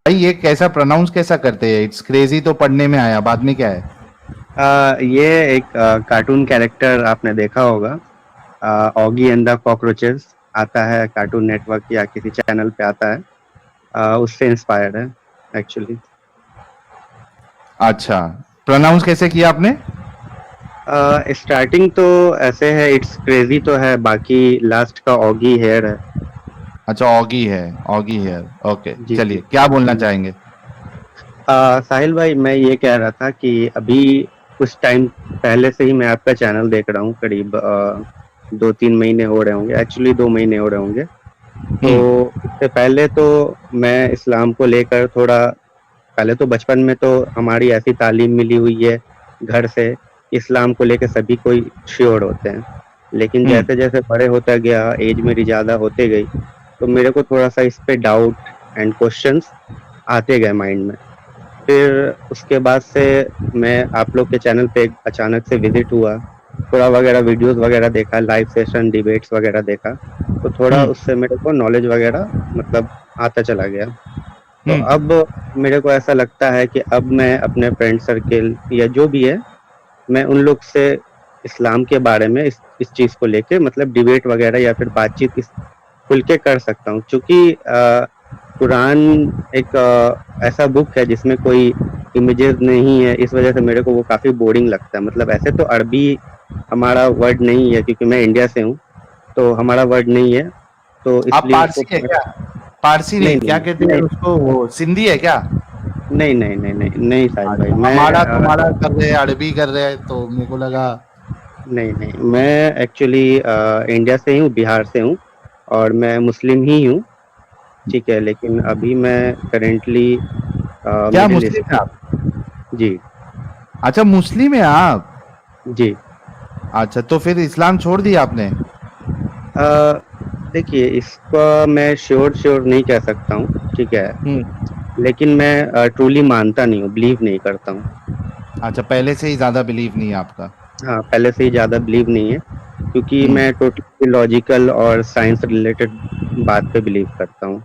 भाई ये कैसा प्रोनाउंस कैसा करते हैं? इट्स क्रेजी तो पढ़ने में आया, बाद में क्या है? ये एक कार्टून कैरेक्टर आपने देखा होगा, ऑगी एंड द कॉकरोचेस, आता है कार्टून नेटवर्क या किसी चैनल पे आता है, उससे इंस्पायर्ड है एक्चुअली। अच्छा, प्रोनाउंस कैसे किया आपने? स्टार्टिंग तो ऐसे है, इट्स क्रेजी तो है, बाकी लास्ट का ऑगी हेयर है। अच्छा, ऑगी है, ऑगी हेयर। ओके, जी जी। चलिए क्या बोलना जी। चाहेंगे? साहिल भाई, मैं ये कह रहा था कि अभी कुछ टाइम पहले से ही मैं आपका चैनल देख रहा हूँ, करीब 2-3 महीने हो रहे होंगे, एक्चुअली 2 महीने हो रहे होंगे। तो हम्म। इससे पहले तो मैं इस्लाम को लेकर थोड़ा, पहले तो बचपन में तो हमारी ऐसी तालीम मिली हुई है घर से, इस्लाम को लेकर सभी कोई श्योर होते हैं। लेकिन हम्म। जैसे जैसे बड़े होता गया, एज मेरी ज़्यादा होते गई, तो मेरे को थोड़ा सा इस पे डाउट एंड क्वेश्चंस आते गए माइंड में। फिर उसके बाद से मैं आप लोग के चैनल पे अचानक से विजिट हुआ, थोड़ा वगैरह वीडियोस वगैरह देखा, लाइव सेशन डिबेट्स वगैरह देखा, तो थोड़ा हम्म। उससे मेरे को नॉलेज वगैरह मतलब आता चला गया। तो हम्म। अब मेरे को ऐसा लगता है कि अब मैं अपने फ्रेंड सर्किल या जो भी है, मैं उन लोग से इस्लाम के बारे में इस चीज़ को लेके मतलब डिबेट वगैरह या फिर बातचीत इस खुल के कर सकता हूँ, क्योंकि कुरान एक ऐसा बुक है जिसमें कोई इमेजेस नहीं है, इस वजह से मेरे को वो काफ़ी बोरिंग लगता है। मतलब ऐसे तो अरबी हमारा वर्ड नहीं है, क्योंकि मैं इंडिया से हूँ, तो हमारा वर्ड नहीं है, तो आप इसलिए उसको पारसी है क्या? पारसी नहीं नहीं, नहीं क्या कहते हैं नहीं उसको, वो सिंधी है क्या? नहीं नहीं नहीं नहीं नहीं साहिल भाई, अच्छा, मैं हमारा तुम्हारा कर रहे हैं, अरबी कर रहे हैं, तो मेरे को लगा। नहीं नहीं, मैं एक्चुअली इंडिया से ही हूँ, बिहार से हूँ, और मैं मुस्लिम ही हूँ। ठीक है, लेकिन अभी मैं करेंटली क्या मिडिल मुस्लिम ईस्ट है में। आप? जी। अच्छा, मुस्लिम है आप? जी। अच्छा, तो फिर इस्लाम छोड़ दिया आपने? अ, देखिए, इसका मैं श्योर श्योर नहीं कह सकता हूँ, ठीक है, हम्म। लेकिन मैं ट्रूली मानता नहीं हूँ, बिलीव नहीं करता हूँ। अच्छा, पहले से ही ज्यादा बिलीव नहीं है आपका? हाँ, पहले से ही ज़्यादा बिलीव नहीं है, क्योंकि हम्म। मैं टोटली लॉजिकल और साइंस रिलेटेड बात पे बिलीव करता हूँ।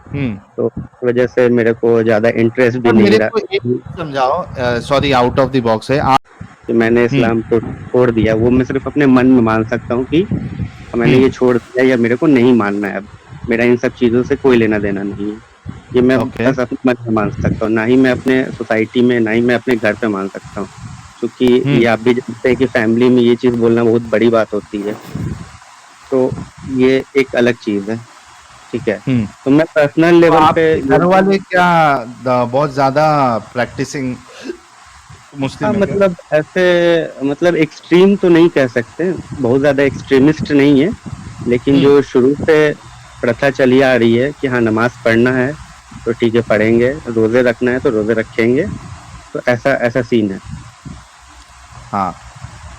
हम्म। तो इस वजह से मेरे को ज़्यादा इंटरेस्ट भी अच्छा, नहीं मेरे रहा को एक चीज समझाओ, sorry out of the box है आप। कि मैंने इस्लाम हम्म। को छोड़ दिया। वो मैं सिर्फ़ अपने मन में मान सकता हूँ कि मैंने ये हम्म। छोड़ दिया या मेरे को नहीं मानना है अब। मेरा इन सब चीज़ों से कोई लेना-देना नहीं है। ये मैं ओके। बस अपने मन में मान सकता हूँ, ना ही मैं अपने सोसाइटी में, ना ही मैं अपने घर पे मान सकता हूँ। क्योंकि ये हम्म। आप भी जानते हैं कि फैमिली में ये चीज़ बोलना बहुत बड़ी बात होती है। तो ये एक अलग चीज़ है, ठीक है? हम्म। तो मैं पर्सनल तो लेवल पे आपके ये, घर वाले क्या बहुत ज्यादा प्रैक्टिसिंग हाँ, मुस्लिम है क्या? मतलब ऐसे, मतलब एक्सट्रीम तो नहीं कह सकते, बहुत ज़्यादा एक्सट्रीमिस्ट नहीं है, लेकिन हम्म। जो शुरू से प्रथा चली आ रही है कि हाँ, नमाज़ पढ़ना है, तो ठीक है पढ़ेंगे, रोज़े रखना है तो रोज़े रखेंगे, तो ऐसा ऐसा सीन है। हाँ।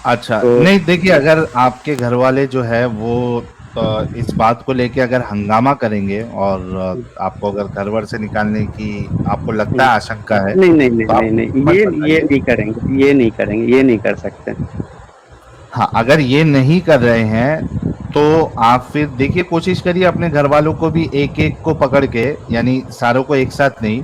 अच्छा, तो नहीं देखिए, अगर आपके घर वाले जो है वो इस बात को लेके अगर हंगामा करेंगे और आपको अगर घर वर से निकालने की आपको लगता हुँ, है, आशंका है, नहीं, नहीं, नहीं, तो नहीं, आप नहीं, मत ये बताइए। नहीं करेंगे, ये नहीं करेंगे, ये नहीं कर सकते। हाँ, अगर ये नहीं कर रहे हैं तो आप फिर देखिए, कोशिश करिए अपने घर वालों को भी एक एक को पकड़ के, यानी सारों को एक साथ नहीं,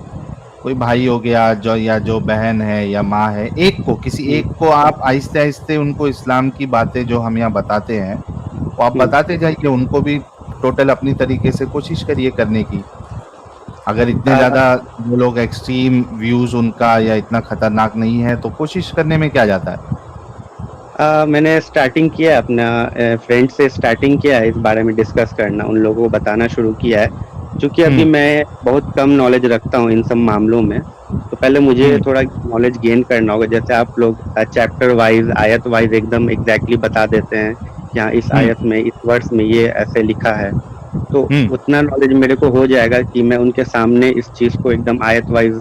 कोई भाई हो गया जो, या जो बहन है या माँ है, एक को, किसी हुँ, एक को आप आहिस्ते आहिस्ते उनको इस्लाम की बातें जो हम यहाँ बताते हैं वो आप हुँ। बताते जाइए, उनको भी टोटल अपनी तरीके से कोशिश करिए करने की। अगर इतने अ ज्यादा वो लोग एक्सट्रीम व्यूज उनका या इतना खतरनाक नहीं है तो कोशिश करने में क्या जाता है? मैंने स्टार्टिंग किया है अपना, फ्रेंड से स्टार्टिंग किया है इस बारे में डिस्कस करना, उन लोगों को बताना शुरू किया है। चूँकि अभी हम्म। मैं बहुत कम नॉलेज रखता हूँ इन सब मामलों में, तो पहले मुझे हम्म। थोड़ा नॉलेज गेन करना होगा। जैसे आप लोग चैप्टर वाइज़, आयत वाइज़ एकदम एग्ज़ैक्टली बता देते हैं कि हाँ, इस हम्म। आयत में, इस वर्स में ये ऐसे लिखा है। तो हम्म। उतना नॉलेज मेरे को हो जाएगा कि मैं उनके सामने इस चीज़ को एकदम आयत वाइज़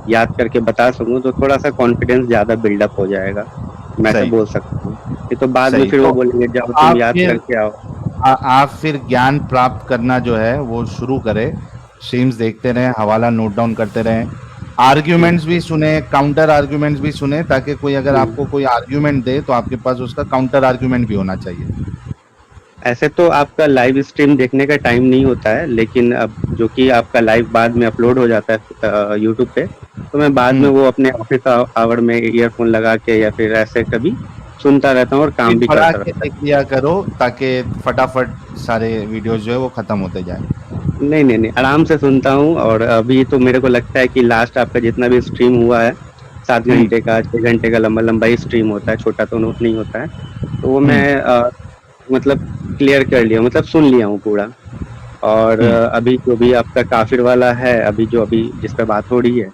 याद करके बता सकूँ, तो थोड़ा-सा कॉन्फिडेंस ज़्यादा बिल्डअप हो जाएगा। मैं ऐसा सही। बोल सकता हूँ। नहीं तो बाद में सही फिर तो वो बोलेंगे जाओ तुम आप याद फिर करके आओ। आप फिर ज्ञान प्राप्त करना जो है वो शुरू करें। स्ट्रीम्स देखते रहें, हवाला नोट डाउन करते रहें, हुँ, आर्ग्यूमेंट्स भी सुने, काउंटर आर्ग्यूमेंट्स भी सुने, ताकि कोई अगर हुँ। आपको कोई आर्ग्यूमेंट दे तो आपके पास उसका काउंटर आर्ग्यूमेंट भी होना चाहिए। ऐसे तो आपका लाइव स्ट्रीम देखने का टाइम नहीं होता है, लेकिन अब जो कि आपका लाइव बाद में अपलोड हो जाता है यूट्यूब पे, तो मैं बाद में वो अपने ऑफिस आवर में ईयरफोन लगा के या फिर ऐसे कभी सुनता रहता हूँ और काम भी पढ़ा करता के रहता देख लिया करो ताकि फटाफट सारे वीडियोस जो है वो खत्म होते जाए। हूँ। नहीं नहीं नहीं, आराम से सुनता हूँ। और अभी तो मेरे को लगता है कि लास्ट आपका जितना भी स्ट्रीम हुआ है 7 घंटे का 6 घंटे का लंबा लंबा ही स्ट्रीम होता है, छोटा तो नहीं होता है। तो वो मैं मतलब क्लियर कर लिया, मतलब सुन लिया हूँ पूरा। और अभी जो भी आपका काफिर वाला है, अभी जिस पे बात हो रही है,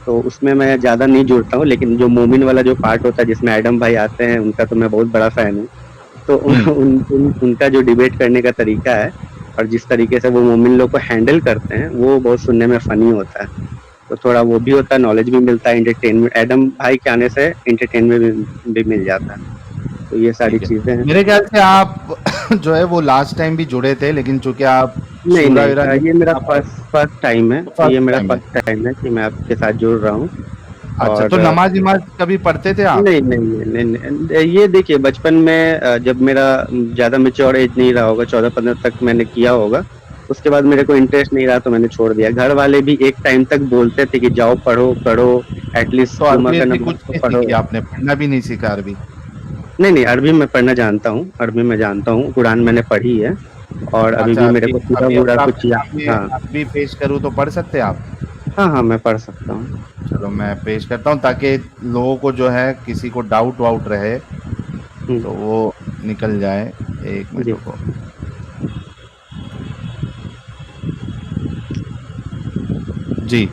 तो उसमें मैं ज्यादा नहीं जुड़ता हूँ, लेकिन जो मोमिन वाला जो पार्ट होता है जिसमें एडम भाई आते हैं, उनका तो मैं बहुत बड़ा फैन हूँ। तो उनका जो डिबेट करने का तरीका है और जिस तरीके से वो मोमिन लोग को हैंडल करते हैं, वो बहुत सुनने में फनी होता है। तो थोड़ा वो भी होता है, नॉलेज भी मिलता है, एंटरटेनमेंट एडम भाई के आने से एंटरटेनमेंट भी मिल जाता है। तो ये सारी ठीक है। चीजें हैं। मेरे ख्याल से आप जो है वो लास्ट टाइम भी जुड़े थे, लेकिन चूंकि आप नहीं सूरा नहीं, वीरा ये नहीं मेरा आ पाए, फर्स्ट फर्स्ट टाइम है। ये फर्स्ट मेरा टाइम है। फर्स्ट टाइम है कि मैं आपके साथ जुड़ रहा हूँ। अच्छा, तो और नमाज इमाज कभी पढ़ते थे आप? नहीं नहीं नहीं, नहीं, नहीं, ये देखिए बचपन में जब मेरा ज्यादा मेच्योर एज नहीं रहा होगा, 14-15 तक मैंने किया होगा। उसके बाद मेरे को इंटरेस्ट नहीं रहा तो मैंने छोड़ दिया। घर वाले भी एक टाइम तक बोलते थे कि जाओ पढ़ो पढ़ो, तो एटलीस्ट जुमा अरबी का अरबी नमाज कुछ तो नहीं पढ़ो। सीखी आपने? पढ़ना भी नहीं सीखा अरबी? नहीं नहीं, अरबी मैं पढ़ना जानता हूँ, अरबी मैं जानता हूँ, कुरान मैंने पढ़ी है। और अभी अच्छा, भी मेरे अभी को पूरा अभी पूरा अगर कुछ आपके याद। सामने हाँ अरबी पेश करूँ तो पढ़ सकते हैं आप? हाँ हाँ, मैं पढ़ सकता हूँ। चलो मैं पेश करता हूँ ताकि लोगों को जो है किसी को डाउट वाउट रहे हम्म, तो वो निकल जाए। एक मिनट जी रुको। जी,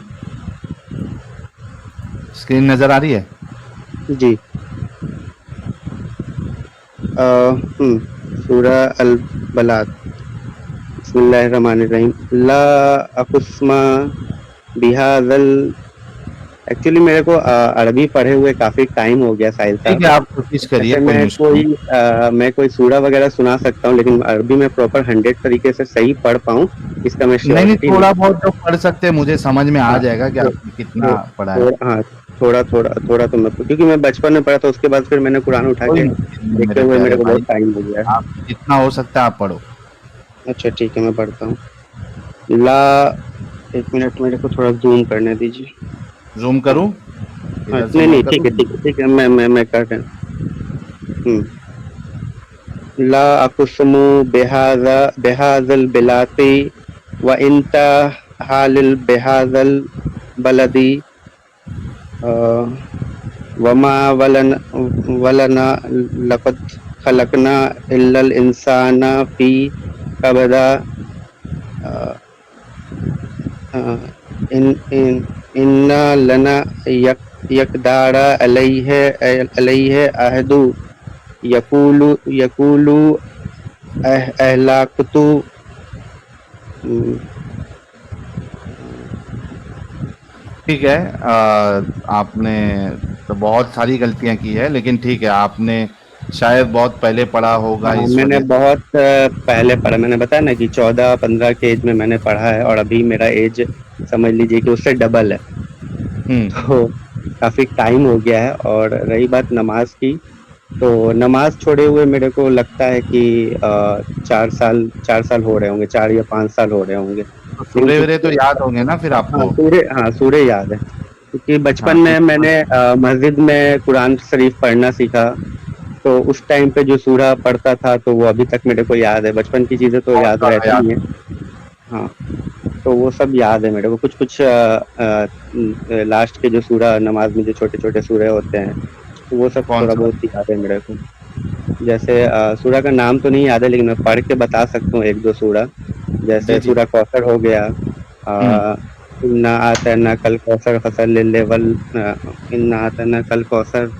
स्क्रीन नजर आ रही है? जी। सूरा अल बलाद। बिस्मिल्लाहिर्रहमानिर्रहीम। ला अकुस्मा बिहाज़ल। एक्चुअली मेरे को अरबी पढ़े हुए काफी टाइम हो गया साहिल ठीक साहब। है, आप कोशिश करिए, ऐसे कोई मुश्किल नहीं। मैं कोई सूरा वगैरह सुना सकता हूँ, लेकिन अरबी में प्रॉपर 100 तरीके से सही पढ़ पाऊँ, इसका मैं नहीं नहीं, श्योरिटी नहीं। थोड़ा बहुत जो पढ़ सकते हैं मुझे समझ में आ हाँ, जाएगा कि तो, आपने कितना पढ़ा है। हाँ, थोड़ा थोड़ा थोड़ा तो मैं, क्योंकि मैं बचपन में पढ़ा था, उसके बाद फिर मैंने कुरान उठा कोई के मुश्किल नहीं देखते मेरे हुए मेरे प्यारे को बहुत भाई, टाइम हो गया है। आप जितना हो सकता है आप पढ़ो। अच्छा ठीक है, मैं पढ़ता हूँ। ला, एक मिनट मेरे को थोड़ा जूम करने दीजिए। जूम हाँ करूं? हाँ, इधर से नहीं मैं नहीं, ठीक करूं? है ठीक है ठीक है, मैं कर रहा हूँ। ला अकुस्मु बिहाज़ल बिलाती व इंता हालिल बिहाज़ल बलदी वमा वलना लक़द खलकना इल्लल इंसाना फी कबदा इन इन इन्ना लना यकदारा अलैहि अहदु यकूलु यकूलु अहलाकुतु। ठीक है। आपने तो बहुत सारी गलतियां की है, लेकिन ठीक है, आपने शायद बहुत पहले पढ़ा होगा हाँ, इस मैंने वजह से। बहुत पहले पढ़ा। मैंने बताया ना कि 14-15 के एज में मैंने पढ़ा है, और अभी मेरा एज समझ लीजिए कि उससे डबल है। तो काफी टाइम हो गया है। और रही बात नमाज की, तो नमाज छोड़े हुए मेरे को लगता है कि 4 साल हो रहे होंगे, 4 या 5 साल हो रहे होंगे। तो लेकिन सूर्य वूर्य तो याद होंगे ना फिर हाँ आपको? सूर्य, हाँ सूर्य याद है, क्योंकि बचपन हाँ, में मैंने मस्जिद में कुरान शरीफ पढ़ना सीखा। तो उस टाइम पे जो सूरा पढ़ता था, तो वो अभी तक मेरे को याद है। बचपन की चीजें तो बहुत याद सारा रहती याद ही हैं। होगा। हाँ, तो वो सब याद है मेरे को, कुछ कुछ लास्ट के जो सूरा नमाज में जो छोटे छोटे सूरे होते हैं, तो वो सब कौन थोड़ा सा? बहुत ही याद है मेरे को। जैसे सूरा का नाम तो नहीं याद है, लेकिन मैं पढ़ के बता सकता हूँ एक दो सूरा। जी जैसे जी। सूरा कौसर हो गया, अ, इन्ना आतना कल कौसर फसल लेवल, इन्ना आतना कल कौसर।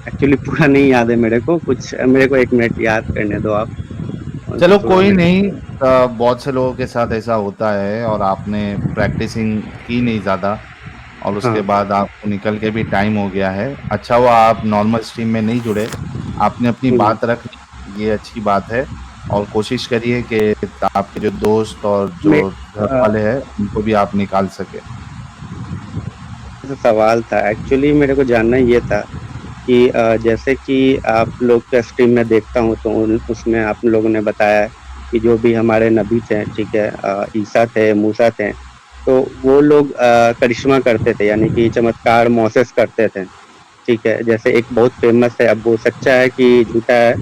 एक्चुअली पूरा नहीं याद है मेरे को, कुछ मेरे को 1 मिनट याद करने दो आप, कौन सा चलो सूरा कोई मेरे नहीं। को। बहुत से लोगों के साथ ऐसा होता है और आपने प्रैक्टिसिंग की नहीं ज़्यादा, और उसके हाँ बाद आपको निकल के भी टाइम हो गया है। अच्छा हुआ आप नॉर्मल स्ट्रीम में नहीं जुड़े, आपने अपनी हम्म, बात रख ली, ये अच्छी बात है। और कोशिश करिए कि आपके जो दोस्त और मैं जो घर वाले हैं उनको भी आप निकाल सके। सवाल था एक्चुअली, मेरे को जानना ये था कि जैसे कि आप लोग का स्ट्रीम में देखता हूँ, तो उसमें आप लोगों ने बताया कि जो भी हमारे नबी थे, ठीक है, ईसा थे, मूसा थे, तो वो लोग करिश्मा करते थे, यानी कि चमत्कार मोसेस करते थे, ठीक है। जैसे एक बहुत फेमस है, अब वो सच्चा है कि झूठा है,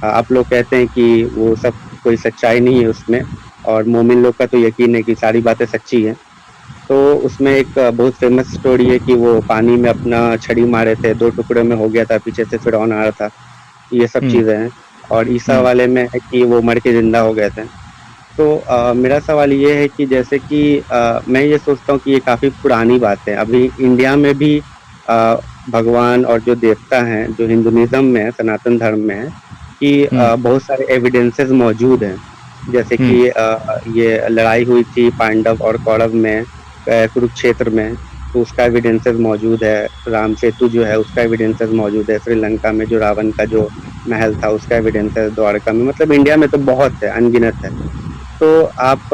आप लोग कहते हैं कि वो सब कोई सच्चाई नहीं है उसमें, और मोमिन लोग का तो यकीन है कि सारी बातें सच्ची हैं। तो उसमें एक बहुत फेमस स्टोरी है कि वो पानी में अपना छड़ी मारे थे, 2 टुकड़े में हो गया था, पीछे से फिरौन आ रहा था, ये सब हम्म चीज़ें हैं। और ईसा हम्म वाले में है कि वो मर के ज़िंदा हो गए थे। तो मेरा सवाल ये है कि जैसे कि मैं ये सोचता हूँ कि ये काफ़ी पुरानी बात है। अभी इंडिया में भी अ, भगवान और जो देवता हैं, जो हिंदुइज़्म में है, सनातन धर्म में है, कि हम्म बहुत सारे एविडेंसेस मौजूद हैं। जैसे हम्म कि ये लड़ाई हुई थी पांडव और कौरव में, कुरुक्षेत्र में, तो उसका एविडेंसेस मौजूद है। राम सेतु जो है उसका एविडेंसेस मौजूद है। श्रीलंका में जो रावण का जो महल था उसका एविडेंस है। द्वारका में, मतलब इंडिया में तो बहुत है, अनगिनत है। तो आप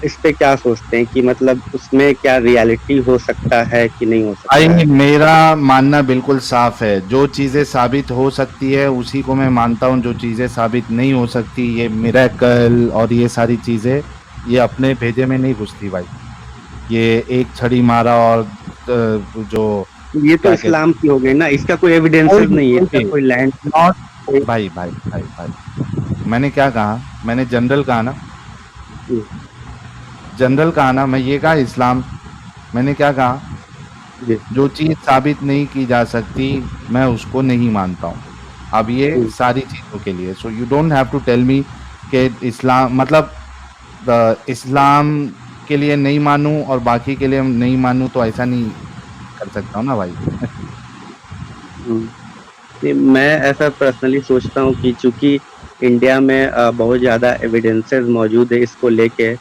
इस पे क्या सोचते हैं कि मतलब उसमें क्या रियलिटी हो सकता है कि नहीं हो सकता भाई है? मेरा मानना बिल्कुल साफ है, जो चीजें साबित हो सकती है उसी को मैं मानता हूँ, जो चीजें साबित नहीं हो सकती, ये मिरेकल और ये सारी चीजें, ये अपने भेजे में नहीं घुसती भाई। ये एक छड़ी मारा और जो ये तो क्या कहते इस्लाम की हो गई ना, इसका कोई कोई एविडेंसेस भी नहीं है, कोई इसका भी कोई लैंड नॉट कोई। भाई भाई भाई भाई मैंने क्या कहा, मैंने जनरल कहा ना, जी, जनरल कहा ना, मैं ये कहा इस्लाम, मैंने क्या कहा, जी, जो चीज़ साबित नहीं की जा सकती मैं उसको नहीं मानता हूँ। अब ये हुँ, सारी चीज़ों के लिए, so you don't have to tell me कि इस्लाम मतलब इस्लाम के लिए नहीं मानूं और बाकी के लिए नहीं मानूं, तो ऐसा नहीं कर सकता हूँ ना भाई। हुँ। नहीं, मैं ऐसा पर्सनली सोचता हूँ कि चूँकि इंडिया में बहुत ज़्यादा एविडेंसेस मौजूद है इसको लेके,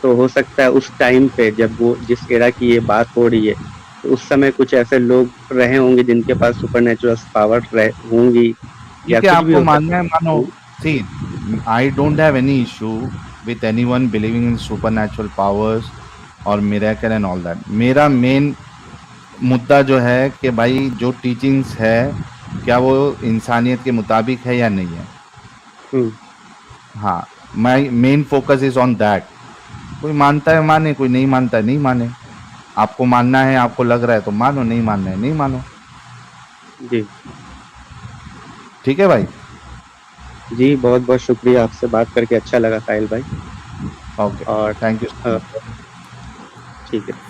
तो हो सकता है उस टाइम पे जब वो जिस एरा की ये बात हो रही है, तो उस समय कुछ ऐसे लोग रहे होंगे जिनके पास सुपरनैचुरल पावर्स रहे होंगी, या ठीक है, कुछ भी आपको हो मानना है सकता मानो। है। See, I don't have any issue with anyone believing in supernatural powers और मिरेकल एंड ऑल दैट। मेरा मेन मुद्दा जो है कि भाई जो टीचिंग्स है क्या वो इंसानियत के मुताबिक है या नहीं है। हुँ, हाँ, my main focus is on that. कोई मानता है माने, कोई नहीं मानता है नहीं माने। आपको मानना है, आपको लग रहा है तो मानो, नहीं मानना है नहीं मानो। जी। ठीक है भाई। जी, बहुत-बहुत शुक्रिया, आपसे बात करके अच्छा लगा साहिल भाई। ओके, और thank you so a, much. ठीक है।